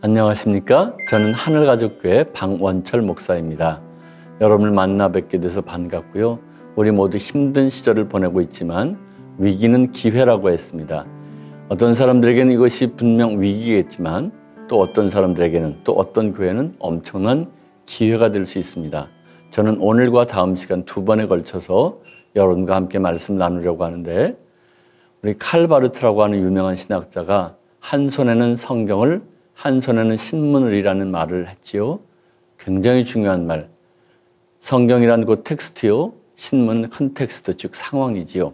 안녕하십니까? 저는 하늘가족교회 방원철 목사입니다. 여러분을 만나 뵙게 돼서 반갑고요. 우리 모두 힘든 시절을 보내고 있지만 위기는 기회라고 했습니다. 어떤 사람들에게는 이것이 분명 위기겠지만 또 어떤 사람들에게는 또 어떤 교회는 엄청난 기회가 될 수 있습니다. 저는 오늘과 다음 시간 두 번에 걸쳐서 여러분과 함께 말씀 나누려고 하는데, 우리 칼바르트라고 하는 유명한 신학자가 한 손에는 성경을 한 손에는 신문을이라는 말을 했지요. 굉장히 중요한 말. 성경이란 그 텍스트요, 신문 컨텍스트, 즉 상황이지요.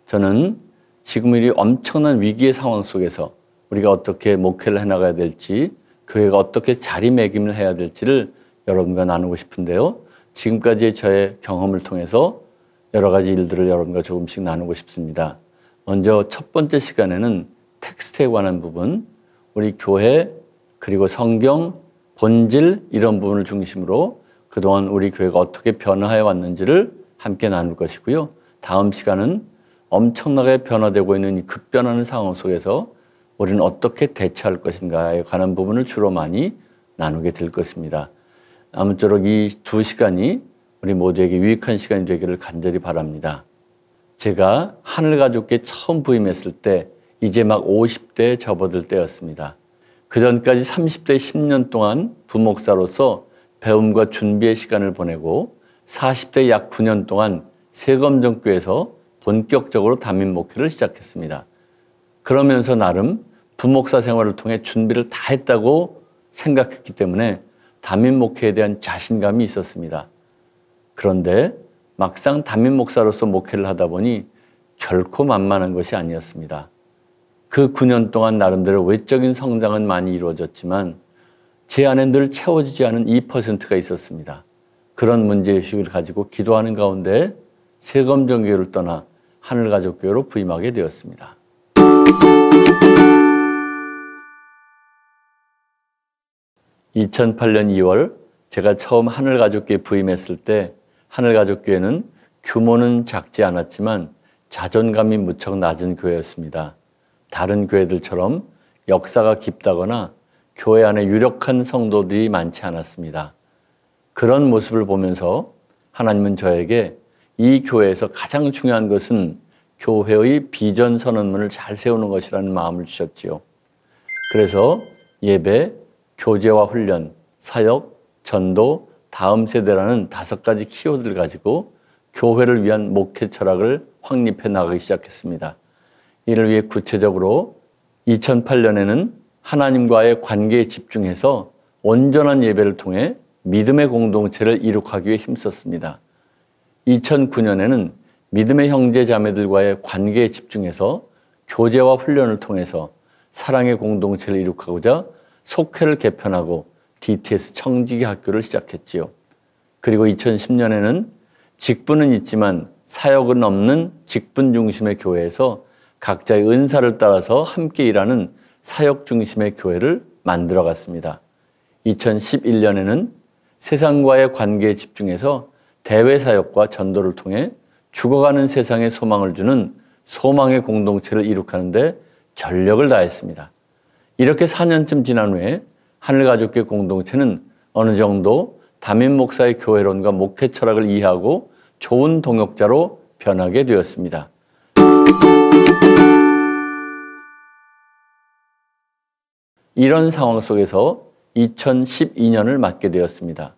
저는 지금 이 엄청난 위기의 상황 속에서 우리가 어떻게 목회를 해나가야 될지, 교회가 어떻게 자리매김을 해야 될지를 여러분과 나누고 싶은데요. 지금까지의 저의 경험을 통해서 여러 가지 일들을 여러분과 조금씩 나누고 싶습니다. 먼저 첫 번째 시간에는 텍스트에 관한 부분, 우리 교회 그리고 성경, 본질 이런 부분을 중심으로 그동안 우리 교회가 어떻게 변화해 왔는지를 함께 나눌 것이고요. 다음 시간은 엄청나게 변화되고 있는 이 급변하는 상황 속에서 우리는 어떻게 대처할 것인가에 관한 부분을 주로 많이 나누게 될 것입니다. 아무쪼록 이 두 시간이 우리 모두에게 유익한 시간이 되기를 간절히 바랍니다. 제가 하늘가족교에 처음 부임했을 때 이제 막 50대에 접어들 때였습니다. 그 전까지 30대 10년 동안 부목사로서 배움과 준비의 시간을 보내고 40대 약 9년 동안 세검정교회에서 본격적으로 담임 목회를 시작했습니다. 그러면서 나름 부목사 생활을 통해 준비를 다 했다고 생각했기 때문에 담임 목회에 대한 자신감이 있었습니다. 그런데 막상 담임 목사로서 목회를 하다 보니 결코 만만한 것이 아니었습니다. 그 9년 동안 나름대로 외적인 성장은 많이 이루어졌지만 제 안에 늘 채워지지 않은 2%가 있었습니다. 그런 문제의식을 가지고 기도하는 가운데 세검정교회를 떠나 하늘가족교회로 부임하게 되었습니다. (2008년 2월) 제가 처음 하늘가족교회에 부임했을 때 하늘가족교회는 규모는 작지 않았지만 자존감이 무척 낮은 교회였습니다. 다른 교회들처럼 역사가 깊다거나 교회 안에 유력한 성도들이 많지 않았습니다. 그런 모습을 보면서 하나님은 저에게 이 교회에서 가장 중요한 것은 교회의 비전 선언문을 잘 세우는 것이라는 마음을 주셨지요. 그래서 예배, 교제와 훈련, 사역, 전도, 다음 세대라는 5가지 키워드를 가지고 교회를 위한 목회 철학을 확립해 나가기 시작했습니다. 이를 위해 구체적으로 2008년에는 하나님과의 관계에 집중해서 온전한 예배를 통해 믿음의 공동체를 이룩하기 위해 힘썼습니다. 2009년에는 믿음의 형제 자매들과의 관계에 집중해서 교제와 훈련을 통해서 사랑의 공동체를 이룩하고자 속회를 개편하고 DTS 청지기 학교를 시작했지요. 그리고 2010년에는 직분은 있지만 사역은 없는 직분 중심의 교회에서 각자의 은사를 따라서 함께 일하는 사역 중심의 교회를 만들어 갔습니다. 2011년에는 세상과의 관계에 집중해서 대외 사역과 전도를 통해 죽어가는 세상에 소망을 주는 소망의 공동체를 이룩하는 데 전력을 다했습니다. 이렇게 4년쯤 지난 후에 하늘가족교회 공동체는 어느 정도 담임 목사의 교회론과 목회 철학을 이해하고 좋은 동역자로 변하게 되었습니다. 이런 상황 속에서 2012년을 맞게 되었습니다.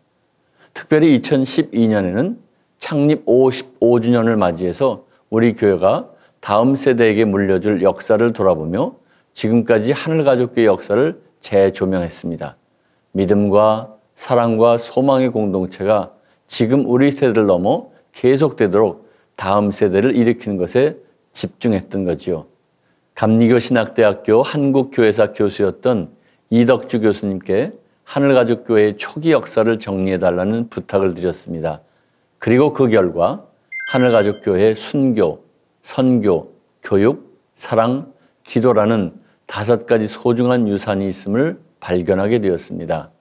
특별히 2012년에는 창립 55주년을 맞이해서 우리 교회가 다음 세대에게 물려줄 역사를 돌아보며 지금까지 하늘가족교회 역사를 재조명했습니다. 믿음과 사랑과 소망의 공동체가 지금 우리 세대를 넘어 계속되도록 다음 세대를 일으키는 것에 집중했던 거지요. 감리교 신학대학교 한국교회사 교수였던 이덕주 교수님께 하늘가족교회의 초기 역사를 정리해달라는 부탁을 드렸습니다. 그리고 그 결과 하늘가족교회의 순교, 선교, 교육, 사랑, 기도라는 5가지 소중한 유산이 있음을 발견하게 되었습니다.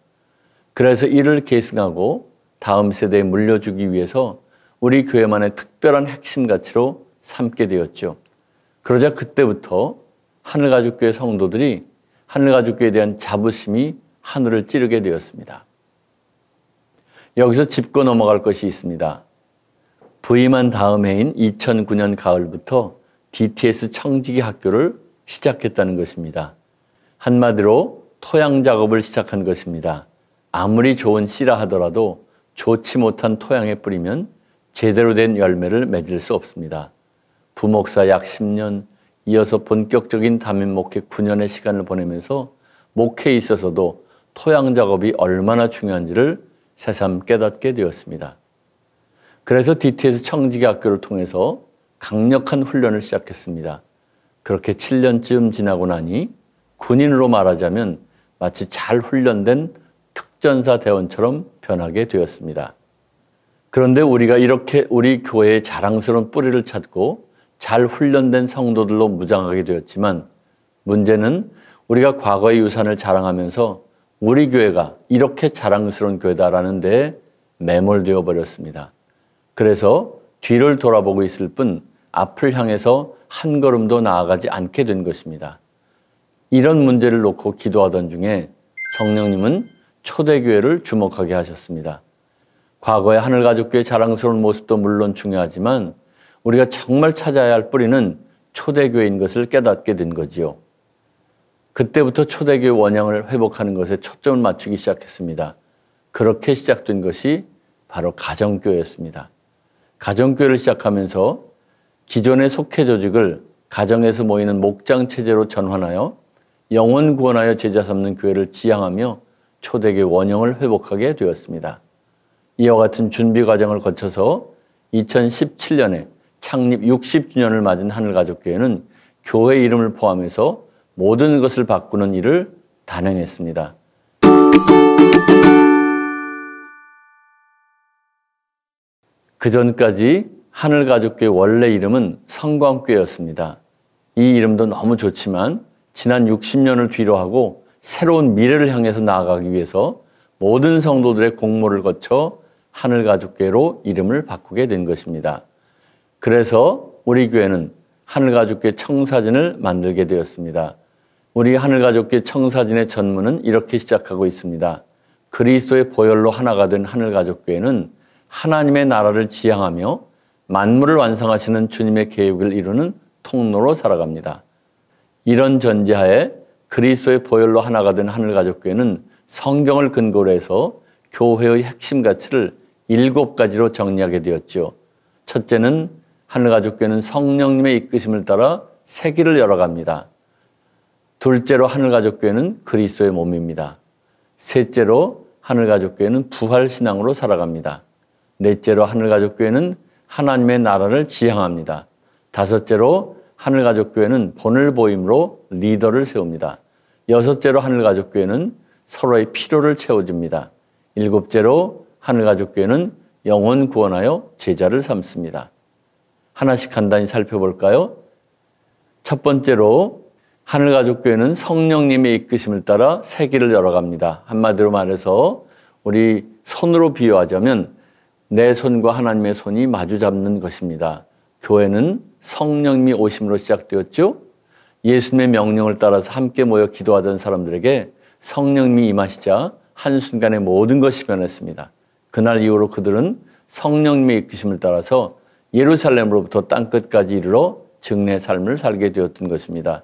그래서 이를 계승하고 다음 세대에 물려주기 위해서 우리 교회만의 특별한 핵심 가치로 삼게 되었죠. 그러자 그때부터 하늘가족교회 성도들이 하늘가족교회에 대한 자부심이 하늘을 찌르게 되었습니다. 여기서 짚고 넘어갈 것이 있습니다. 부임한 다음 해인 2009년 가을부터 DTS 청지기 학교를 시작했다는 것입니다. 한마디로 토양 작업을 시작한 것입니다. 아무리 좋은 씨라 하더라도 좋지 못한 토양에 뿌리면 제대로 된 열매를 맺을 수 없습니다. 부목사 약 10년, 이어서 본격적인 담임 목회 9년의 시간을 보내면서 목회에 있어서도 토양 작업이 얼마나 중요한지를 새삼 깨닫게 되었습니다. 그래서 DTS 청지기 학교를 통해서 강력한 훈련을 시작했습니다. 그렇게 7년쯤 지나고 나니 군인으로 말하자면 마치 잘 훈련된 특전사 대원처럼 변하게 되었습니다. 그런데 우리가 이렇게 우리 교회의 자랑스러운 뿌리를 찾고 잘 훈련된 성도들로 무장하게 되었지만 문제는 우리가 과거의 유산을 자랑하면서 우리 교회가 이렇게 자랑스러운 교회다라는 데에 매몰되어 버렸습니다. 그래서 뒤를 돌아보고 있을 뿐 앞을 향해서 한 걸음도 나아가지 않게 된 것입니다. 이런 문제를 놓고 기도하던 중에 성령님은 초대교회를 주목하게 하셨습니다. 과거의 하늘가족교회의 자랑스러운 모습도 물론 중요하지만 우리가 정말 찾아야 할 뿌리는 초대교회인 것을 깨닫게 된 거지요. 그때부터 초대교회 원형을 회복하는 것에 초점을 맞추기 시작했습니다. 그렇게 시작된 것이 바로 가정교회였습니다. 가정교회를 시작하면서 기존의 속회 조직을 가정에서 모이는 목장체제로 전환하여 영혼 구원하여 제자 삼는 교회를 지향하며 초대교회 원형을 회복하게 되었습니다. 이와 같은 준비 과정을 거쳐서 2017년에 창립 60주년을 맞은 하늘가족교회는 교회 이름을 포함해서 모든 것을 바꾸는 일을 단행했습니다. 그 전까지 하늘가족교회 원래 이름은 성광교회였습니다. 이 이름도 너무 좋지만 지난 60년을 뒤로 하고 새로운 미래를 향해서 나아가기 위해서 모든 성도들의 공모를 거쳐 하늘가족교회로 이름을 바꾸게 된 것입니다. 그래서 우리 교회는 하늘가족교회 청사진을 만들게 되었습니다. 우리 하늘가족교회 청사진의 전문은 이렇게 시작하고 있습니다. 그리스도의 보혈로 하나가 된 하늘가족교회는 하나님의 나라를 지향하며 만물을 완성하시는 주님의 계획을 이루는 통로로 살아갑니다. 이런 전제하에 그리스도의 보혈로 하나가 된 하늘가족교회는 성경을 근거로 해서 교회의 핵심 가치를 7가지로 정리하게 되었죠. 첫째는 하늘가족교회는 성령님의 이끄심을 따라 세기를 열어갑니다. 둘째로 하늘가족교회는 그리스도의 몸입니다. 셋째로 하늘가족교회는 부활신앙으로 살아갑니다. 넷째로 하늘가족교회는 하나님의 나라를 지향합니다. 다섯째로 하늘가족교회는 본을 보임으로 리더를 세웁니다. 여섯째로 하늘가족교회는 서로의 필요를 채워줍니다. 일곱째로 하늘가족교회는 영혼 구원하여 제자를 삼습니다. 하나씩 간단히 살펴볼까요? 첫 번째로 하늘가족교회는 성령님의 이끄심을 따라 세기를 열어갑니다. 한마디로 말해서 우리 손으로 비유하자면 내 손과 하나님의 손이 마주 잡는 것입니다. 교회는 성령님이 오심으로 시작되었죠. 예수님의 명령을 따라서 함께 모여 기도하던 사람들에게 성령님이 임하시자 한순간에 모든 것이 변했습니다. 그날 이후로 그들은 성령님의 이끄심을 따라서 예루살렘으로부터 땅끝까지 이르러 증례 삶을 살게 되었던 것입니다.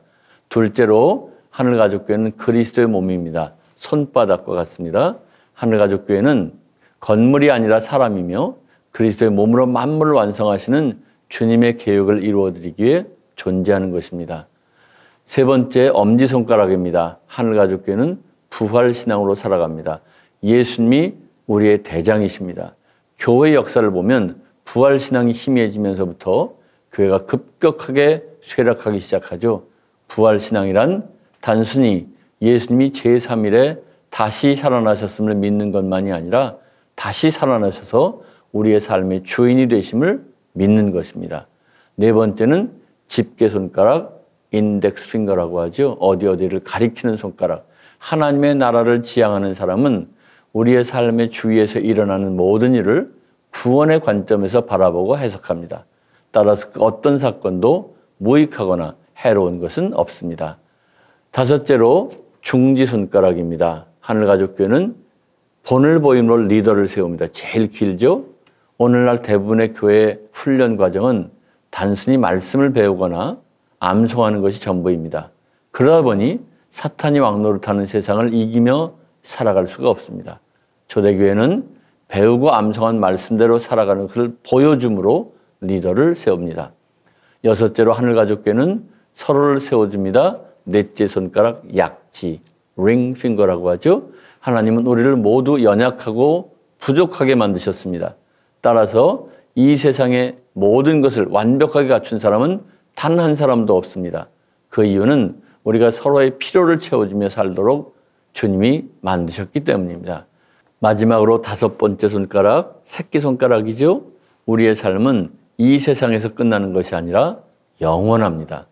둘째로 하늘가족교회는 그리스도의 몸입니다. 손바닥과 같습니다. 하늘가족교회는 건물이 아니라 사람이며 그리스도의 몸으로 만물을 완성하시는 주님의 계획을 이루어드리기 위해 존재하는 것입니다. 세 번째, 엄지손가락입니다. 하늘가족교회는 부활신앙으로 살아갑니다. 예수님이 우리의 대장이십니다. 교회 역사를 보면 부활신앙이 희미해지면서부터 교회가 급격하게 쇠락하기 시작하죠. 부활신앙이란 단순히 예수님이 제3일에 다시 살아나셨음을 믿는 것만이 아니라 다시 살아나셔서 우리의 삶의 주인이 되심을 믿는 것입니다. 네 번째는 집게손가락, 인덱스 핑거라고 하죠. 어디를 가리키는 손가락. 하나님의 나라를 지향하는 사람은 우리의 삶의 주위에서 일어나는 모든 일을 구원의 관점에서 바라보고 해석합니다. 따라서 어떤 사건도 무익하거나 해로운 것은 없습니다. 다섯째로 중지 손가락입니다. 하늘가족교회는 본을 보임으로 리더를 세웁니다. 제일 길죠? 오늘날 대부분의 교회 훈련 과정은 단순히 말씀을 배우거나 암송하는 것이 전부입니다. 그러다 보니 사탄이 왕노릇하는 세상을 이기며 살아갈 수가 없습니다. 초대교회는 배우고 암송한 말씀대로 살아가는 것을 보여줌으로 리더를 세웁니다. 여섯째로 하늘가족교회는 서로를 세워줍니다. 넷째 손가락 약지, ring finger라고 하죠. 하나님은 우리를 모두 연약하고 부족하게 만드셨습니다. 따라서 이 세상의 모든 것을 완벽하게 갖춘 사람은 단 한 사람도 없습니다. 그 이유는 우리가 서로의 필요를 채워주며 살도록 주님이 만드셨기 때문입니다. 마지막으로 다섯 번째 손가락, 새끼손가락이죠. 우리의 삶은 이 세상에서 끝나는 것이 아니라 영원합니다.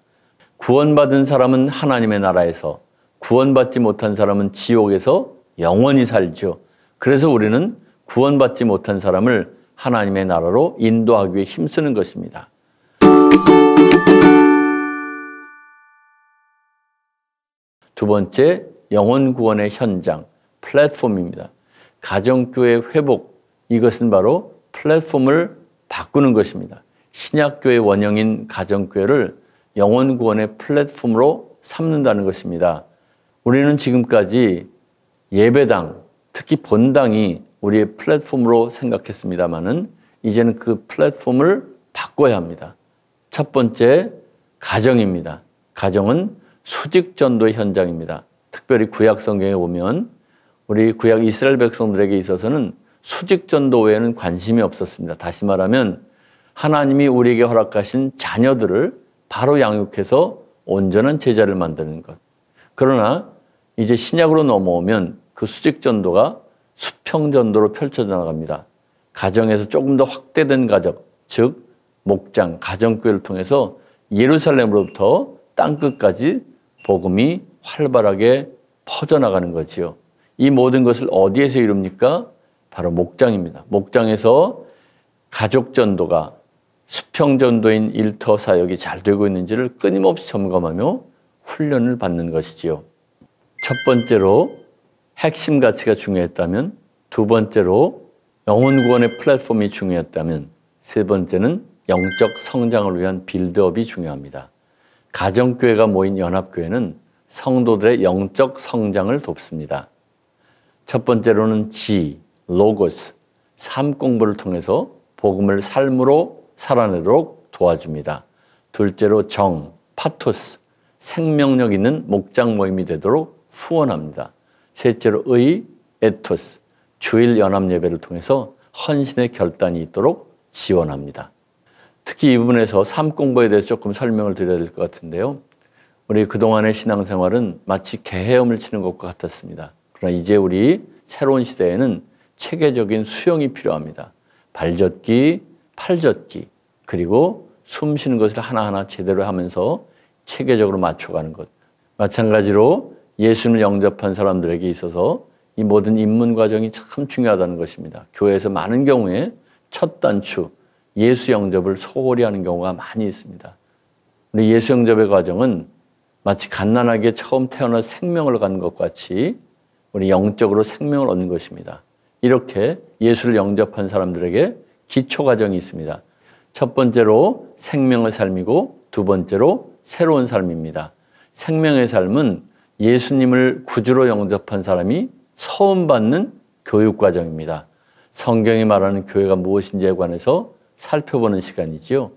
구원받은 사람은 하나님의 나라에서, 구원받지 못한 사람은 지옥에서 영원히 살죠. 그래서 우리는 구원받지 못한 사람을 하나님의 나라로 인도하기 위해 힘쓰는 것입니다. 두 번째, 영혼 구원의 현장, 플랫폼입니다. 가정교회 회복, 이것은 바로 플랫폼을 바꾸는 것입니다. 신약교회 원형인 가정교회를 영혼 구원의 플랫폼으로 삼는다는 것입니다. 우리는 지금까지 예배당, 특히 본당이 우리의 플랫폼으로 생각했습니다마는 이제는 그 플랫폼을 바꿔야 합니다. 첫 번째, 가정입니다. 가정은 수직 전도의 현장입니다. 특별히 구약 성경에 보면 우리 구약 이스라엘 백성들에게 있어서는 수직 전도 외에는 관심이 없었습니다. 다시 말하면 하나님이 우리에게 허락하신 자녀들을 바로 양육해서 온전한 제자를 만드는 것. 그러나 이제 신약으로 넘어오면 그 수직 전도가 수평 전도로 펼쳐져 나갑니다. 가정에서 조금 더 확대된 가정, 즉 목장, 가정교회를 통해서 예루살렘으로부터 땅끝까지 복음이 활발하게 퍼져나가는 거지요. 이 모든 것을 어디에서 이룹니까? 바로 목장입니다. 목장에서 가족 전도가 수평 전도인 일터 사역이 잘 되고 있는지를 끊임없이 점검하며 훈련을 받는 것이지요. 첫 번째로 핵심 가치가 중요했다면, 두 번째로 영혼 구원의 플랫폼이 중요했다면, 세 번째는 영적 성장을 위한 빌드업이 중요합니다. 가정교회가 모인 연합교회는 성도들의 영적 성장을 돕습니다. 첫 번째로는 로고스, 삶 공부를 통해서 복음을 삶으로 살아내도록 도와줍니다. 둘째로 파토스, 생명력 있는 목장 모임이 되도록 후원합니다. 셋째로 에토스, 주일 연합 예배를 통해서 헌신의 결단이 있도록 지원합니다. 특히 이 부분에서 삶 공부에 대해서 조금 설명을 드려야 될 것 같은데요. 우리 그동안의 신앙생활은 마치 개헤엄을 치는 것과 같았습니다. 그러나 이제 우리 새로운 시대에는 체계적인 수영이 필요합니다. 발젓기, 팔젓기, 그리고 숨 쉬는 것을 하나하나 제대로 하면서 체계적으로 맞춰가는 것. 마찬가지로 예수님을 영접한 사람들에게 있어서 이 모든 입문 과정이 참 중요하다는 것입니다. 교회에서 많은 경우에 첫 단추, 예수 영접을 소홀히 하는 경우가 많이 있습니다. 우리 예수 영접의 과정은 마치 갓난아기에 처음 태어나 생명을 갖는 것 같이 우리 영적으로 생명을 얻는 것입니다. 이렇게 예수를 영접한 사람들에게 기초 과정이 있습니다. 첫 번째로 생명의 삶이고 두 번째로 새로운 삶입니다. 생명의 삶은 예수님을 구주로 영접한 사람이 처음 받는 교육 과정입니다. 성경이 말하는 교회가 무엇인지에 관해서 살펴보는 시간이지요.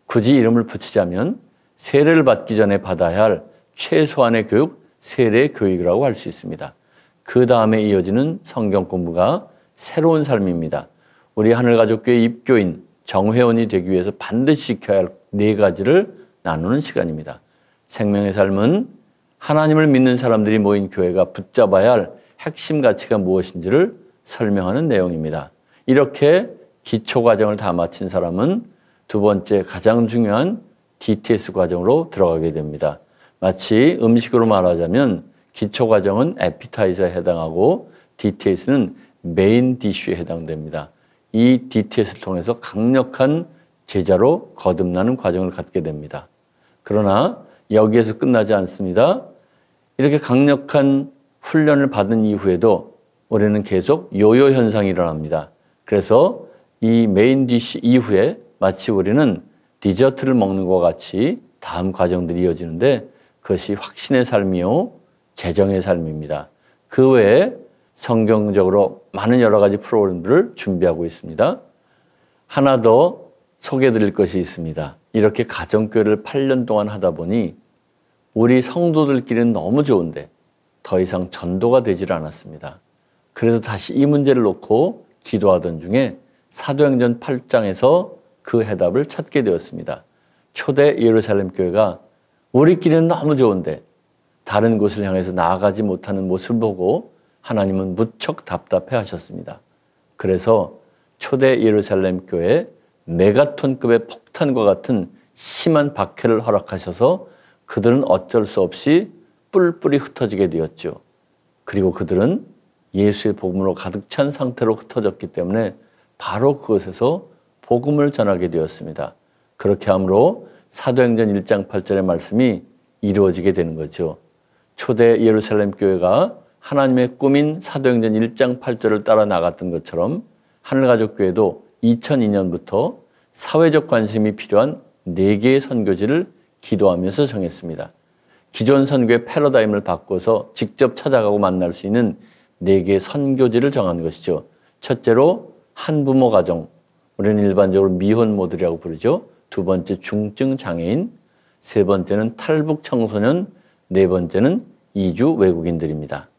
굳이 이름을 붙이자면 세례를 받기 전에 받아야 할 최소한의 교육, 세례 교육이라고 할 수 있습니다. 그 다음에 이어지는 성경 공부가 새로운 삶입니다. 우리 하늘가족교회 입교인, 정회원이 되기 위해서 반드시 지켜야 할 네 가지를 나누는 시간입니다. 생명의 삶은 하나님을 믿는 사람들이 모인 교회가 붙잡아야 할 핵심 가치가 무엇인지를 설명하는 내용입니다. 이렇게 기초 과정을 다 마친 사람은 두 번째 가장 중요한 DTS 과정으로 들어가게 됩니다. 마치 음식으로 말하자면 기초 과정은 에피타이저에 해당하고 DTS는 메인 디쉬에 해당됩니다. 이 DTS를 통해서 강력한 제자로 거듭나는 과정을 갖게 됩니다. 그러나 여기에서 끝나지 않습니다. 이렇게 강력한 훈련을 받은 이후에도 우리는 계속 요요 현상이 일어납니다. 그래서 이 메인 디쉬 이후에 마치 우리는 디저트를 먹는 것과 같이 다음 과정들이 이어지는데 그것이 확신의 삶이요, 재정의 삶입니다. 그 외에 성경적으로 많은 여러 가지 프로그램들을 준비하고 있습니다. 하나 더 소개해 드릴 것이 있습니다. 이렇게 가정교회를 8년 동안 하다 보니 우리 성도들끼리는 너무 좋은데 더 이상 전도가 되질 않았습니다. 그래서 다시 이 문제를 놓고 기도하던 중에 사도행전 8장에서 그 해답을 찾게 되었습니다. 초대 예루살렘 교회가 우리끼리는 너무 좋은데 다른 곳을 향해서 나아가지 못하는 모습을 보고 하나님은 무척 답답해 하셨습니다. 그래서 초대 예루살렘 교회에 메가톤급의 폭탄과 같은 심한 박해를 허락하셔서 그들은 어쩔 수 없이 뿔뿔이 흩어지게 되었죠. 그리고 그들은 예수의 복음으로 가득 찬 상태로 흩어졌기 때문에 바로 그곳에서 복음을 전하게 되었습니다. 그렇게 함으로 사도행전 1장 8절의 말씀이 이루어지게 되는 거죠. 초대 예루살렘 교회가 하나님의 꿈인 사도행전 1장 8절을 따라 나갔던 것처럼 하늘가족교회도 2002년부터 사회적 관심이 필요한 4개의 선교지를 기도하면서 정했습니다. 기존 선교의 패러다임을 바꿔서 직접 찾아가고 만날 수 있는 4개의 선교지를 정한 것이죠. 첫째로 한부모 가정, 우리는 일반적으로 미혼모들이라고 부르죠. 두 번째 중증 장애인, 세 번째는 탈북 청소년, 네 번째는 이주 외국인들입니다.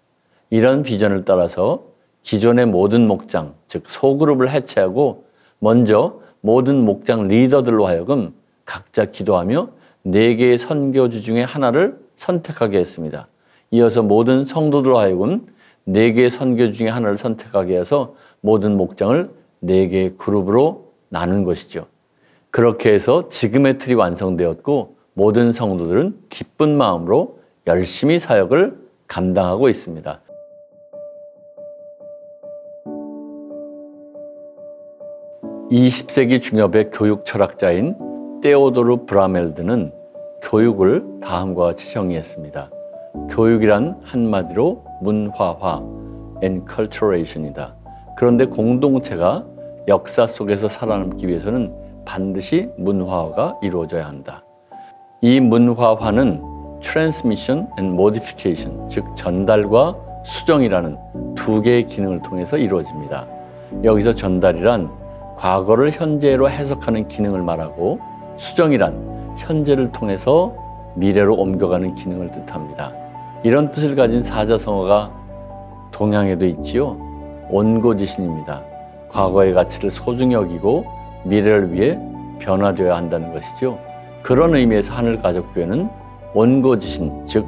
이런 비전을 따라서 기존의 모든 목장, 즉 소그룹을 해체하고 먼저 모든 목장 리더들로 하여금 각자 기도하며 4개의 선교지 중에 하나를 선택하게 했습니다. 이어서 모든 성도들로 하여금 4개의 선교지 중에 하나를 선택하게 해서 모든 목장을 4개의 그룹으로 나눈 것이죠. 그렇게 해서 지금의 틀이 완성되었고 모든 성도들은 기쁜 마음으로 열심히 사역을 감당하고 있습니다. (20세기) 중엽의 교육 철학자인 테오도르 브라멜드는 교육을 다음과 같이 정의했습니다. 교육이란 한마디로 문화화, enculturation이다. 그런데 공동체가 역사 속에서 살아남기 위해서는 반드시 문화화가 이루어져야 한다. 이 문화화는 transmission and modification, 즉 전달과 수정이라는 2개의 기능을 통해서 이루어집니다. 여기서 전달이란 과거를 현재로 해석하는 기능을 말하고 수정이란 현재를 통해서 미래로 옮겨가는 기능을 뜻합니다. 이런 뜻을 가진 사자성어가 동양에도 있지요. 온고지신입니다. 과거의 가치를 소중히 여기고 미래를 위해 변화되어야 한다는 것이죠. 그런 의미에서 하늘가족교회는 온고지신, 즉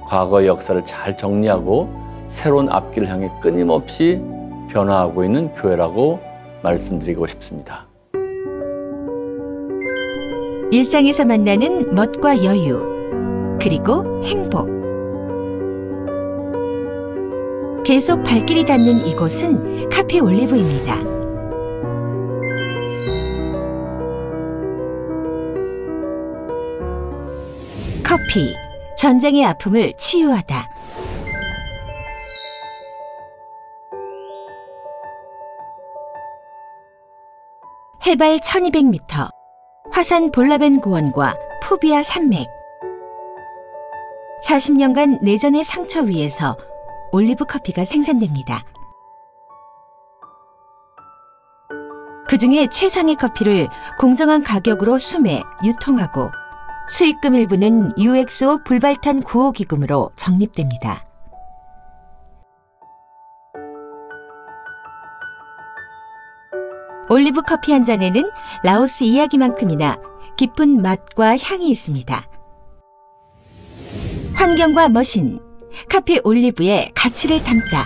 과거의 역사를 잘 정리하고 새로운 앞길을 향해 끊임없이 변화하고 있는 교회라고 말씀드리고 싶습니다. 일상에서 만나는 멋과 여유, 그리고 행복. 계속 발길이 닿는 이곳은 카페 올리브입니다. 커피, 전장의 아픔을 치유하다. 해발 1200m, 화산 볼라벤 고원과 푸비아 산맥. 40년간 내전의 상처 위에서 올리브 커피가 생산됩니다. 그중에 최상의 커피를 공정한 가격으로 수매, 유통하고 수익금 일부는 UXO 불발탄 구호기금으로 적립됩니다. 올리브 커피 한 잔에는 라오스 이야기만큼이나 깊은 맛과 향이 있습니다. 환경과 머신, 카페 올리브의 가치를 담다.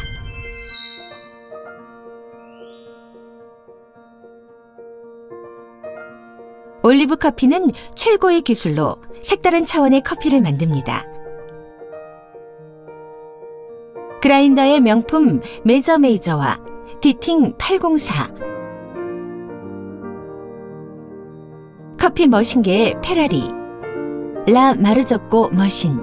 올리브 커피는 최고의 기술로 색다른 차원의 커피를 만듭니다. 그라인더의 명품 메이저와 디팅 804, 커피 머신계의 페라리, 라 마르조코 머신,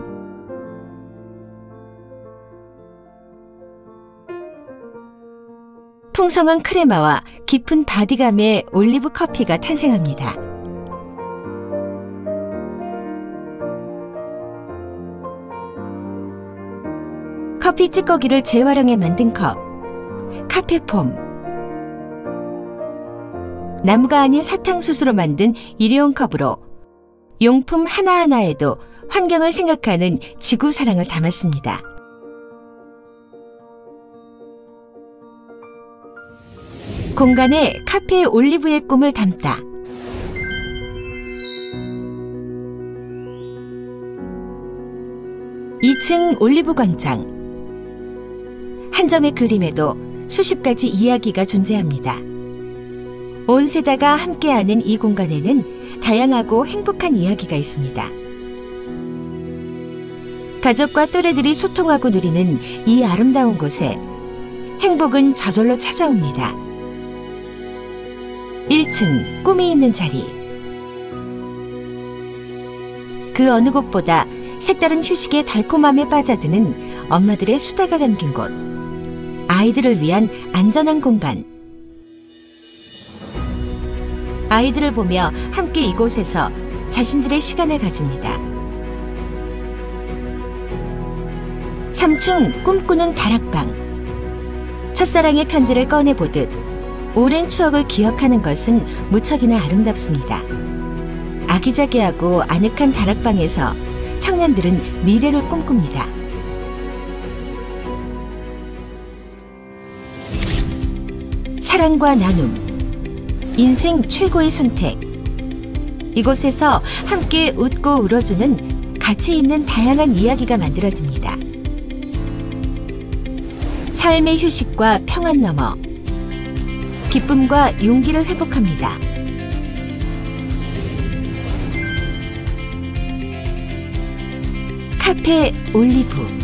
풍성한 크레마와 깊은 바디감의 올리브 커피가 탄생합니다. 커피 찌꺼기를 재활용해 만든 컵, 카페폼. 나무가 아닌 사탕수수로 만든 일회용 컵으로 용품 하나하나에도 환경을 생각하는 지구 사랑을 담았습니다. 공간에 카페 올리브의 꿈을 담다. (2층) 올리브 광장. 한 점의 그림에도 수십 가지 이야기가 존재합니다. 온 세대가 함께하는 이 공간에는 다양하고 행복한 이야기가 있습니다. 가족과 또래들이 소통하고 누리는 이 아름다운 곳에 행복은 저절로 찾아옵니다. 1층 꿈이 있는 자리. 그 어느 곳보다 색다른 휴식의 달콤함에 빠져드는 엄마들의 수다가 담긴 곳. 아이들을 위한 안전한 공간. 아이들을 보며 함께 이곳에서 자신들의 시간을 가집니다. 3층 꿈꾸는 다락방. 첫사랑의 편지를 꺼내보듯 오랜 추억을 기억하는 것은 무척이나 아름답습니다. 아기자기하고 아늑한 다락방에서 청년들은 미래를 꿈꿉니다. 사랑과 나눔, 인생 최고의 선택. 이곳에서 함께 웃고 울어주는 가치 있는 다양한 이야기가 만들어집니다. 삶의 휴식과 평안 너머 기쁨과 용기를 회복합니다. 카페 올리브.